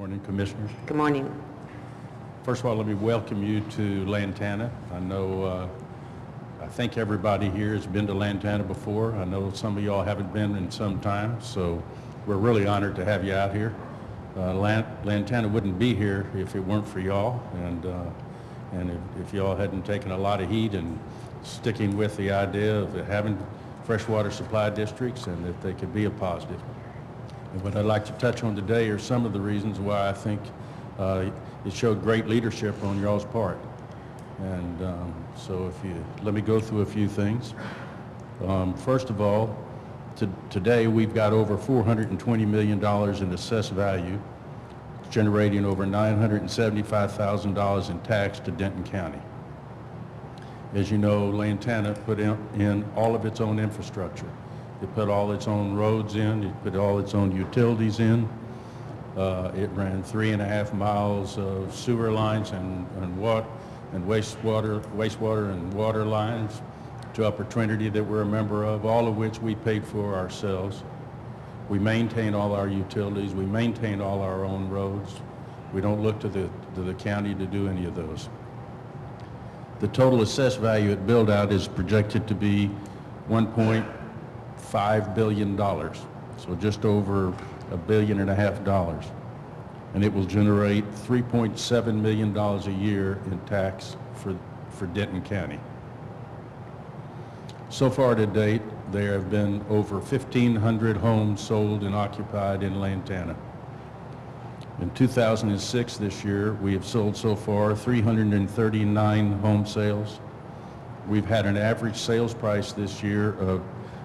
Morning, Commissioners. Good morning. First of all, let me welcome you to Lantana. I think everybody here has been to Lantana before. I know some of y'all haven't been in some time, so we're really honored to have you out here. Lantana wouldn't be here if it weren't for y'all, and if y'all hadn't taken a lot of heat and sticking with the idea of having freshwater supply districts and that they could be a positive. And what I'd like to touch on today are some of the reasons why I think it showed great leadership on y'all's part. And so if you let me go through a few things. First of all, today we've got over $420 million in assessed value, generating over $975,000 in tax to Denton County. As you know, Lantana put in all of its own infrastructure. It put all its own roads in, it put all its own utilities in. It ran 3.5 miles of sewer lines and wastewater and water lines to Upper Trinity that we're a member of, all of which we paid for ourselves. We maintain all our utilities, we maintain all our own roads. We don't look to the county to do any of those. The total assessed value at build-out is projected to be $1.5 billion, so just over $1.5 billion, and it will generate $3.7 million a year in tax for Denton County. So far to date, there have been over 1,500 homes sold and occupied in Lantana. In 2006, this year, we have sold so far 339 home sales. We've had an average sales price this year of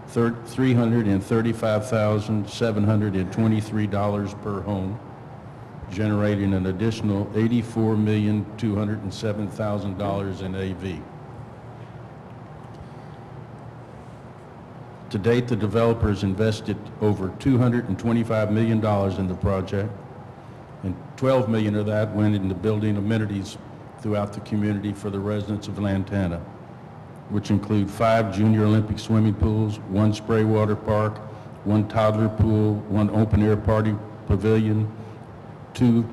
$335,723 per home, generating an additional $84,207,000 in AV. To date, the developers invested over $225 million in the project, and $12 million of that went into building amenities throughout the community for the residents of Lantana, which include 5 junior Olympic swimming pools, 1 spray water park, 1 toddler pool, 1 open-air party pavilion, 2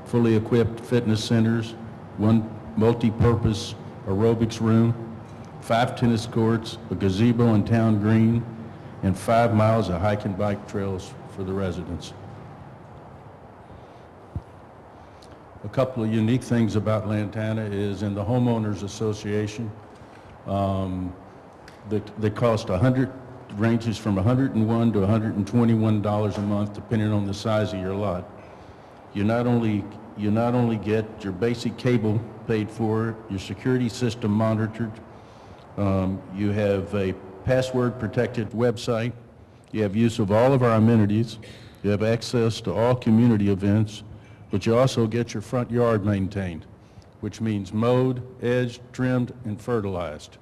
fully equipped fitness centers, 1 multi-purpose aerobics room, 5 tennis courts, a gazebo and town green, and 5 miles of hike and bike trails for the residents. A couple of unique things about Lantana is in the Homeowners Association, the cost ranges from $101 to $121 a month, depending on the size of your lot. You not only get your basic cable paid for, your security system monitored, you have a password-protected website, you have use of all of our amenities, you have access to all community events, but you also get your front yard maintained, which means mowed, edged, trimmed, and fertilized.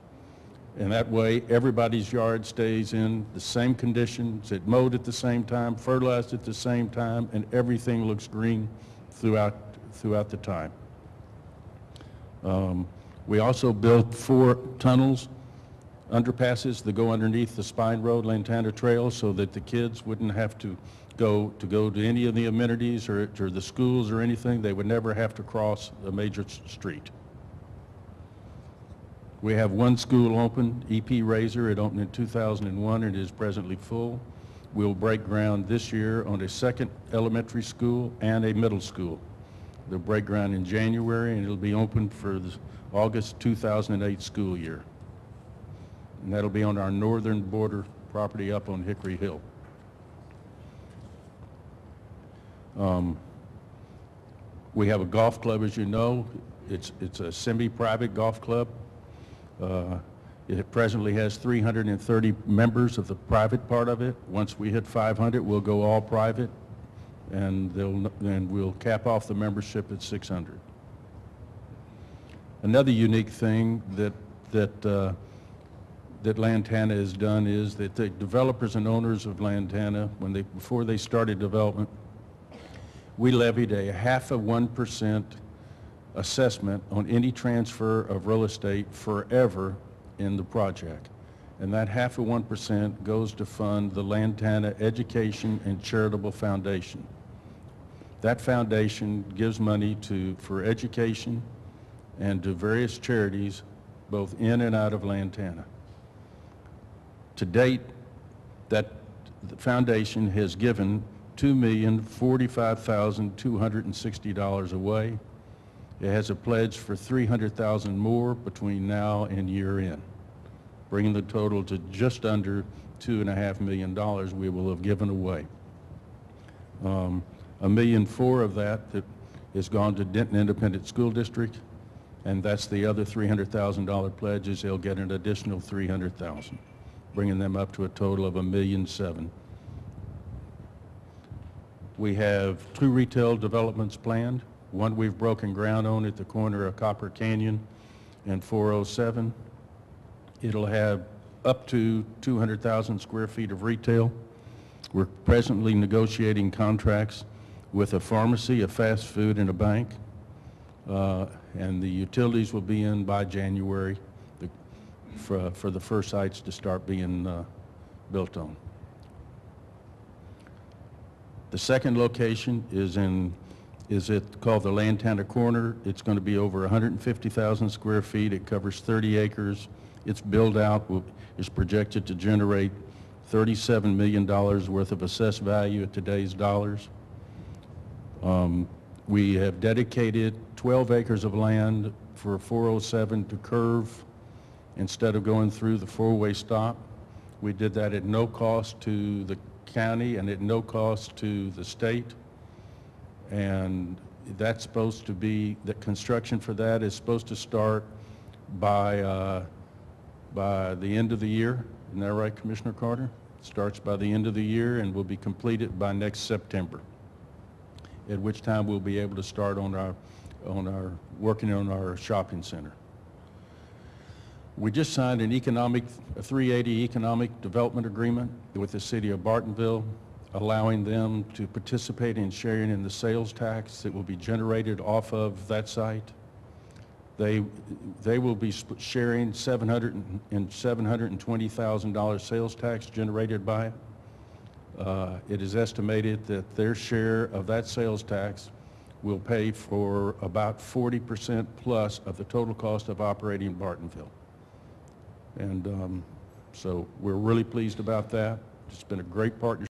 And that way, everybody's yard stays in the same conditions, it's mowed at the same time, fertilized at the same time, and everything looks green throughout the time. We also built 4 tunnels, underpasses that go underneath the Spine Road Lantana Trail so that the kids wouldn't have to go to any of the amenities or the schools or anything. They would never have to cross a major street. We have 1 school open, EP Razor. It opened in 2001 and is presently full. We'll break ground this year on a 2nd elementary school and a middle school. They'll break ground in January and it'll be open for the August 2008 school year. And that'll be on our northern border property up on Hickory Hill. We have a golf club, as you know. It's a semi-private golf club. It presently has 330 members of the private part of it. Once we hit 500, we'll go all private, and we'll cap off the membership at 600. Another unique thing that Lantana has done is that the developers and owners of Lantana, before they started development, we levied a 0.5% assessment on any transfer of real estate forever in the project. And that 0.5% goes to fund the Lantana Education and Charitable Foundation. That foundation gives money for education and to various charities, both in and out of Lantana. To date, the foundation has given $2,045,260 away. It has a pledge for $300,000 more between now and year end, bringing the total to just under $2.5 million we will have given away. $1.4 million of that has gone to Denton Independent School District, and that's the other $300,000 pledges. They'll get an additional $300,000, bringing them up to a total of $1.7 million. We have 2 retail developments planned. One we've broken ground on at the corner of Copper Canyon and 407. It'll have up to 200,000 square feet of retail. We're presently negotiating contracts with a pharmacy, a fast food, and a bank. And the utilities will be in by January for the first sites to start being built on. The second location is called the Lantana Corner. It's going to be over 150,000 square feet. It covers 30 acres. Its build-out is projected to generate $37 million worth of assessed value at today's dollars. We have dedicated 12 acres of land for 407 to curve instead of going through the 4-way stop. We did that at no cost to the county and at no cost to the state. And that's supposed to be, the construction for that is supposed to start by the end of the year. Isn't that right, Commissioner Carter? It starts by the end of the year and will be completed by next September, at which time we'll be able to start working on our shopping center. We just signed a 380 economic development agreement with the city of Bartonville, allowing them to participate in sharing in the sales tax that will be generated off of that site. They will be sharing $720,000 sales tax generated by it. It is estimated that their share of that sales tax will pay for about 40% plus of the total cost of operating Bartonville. And so we're really pleased about that. It's been a great partnership.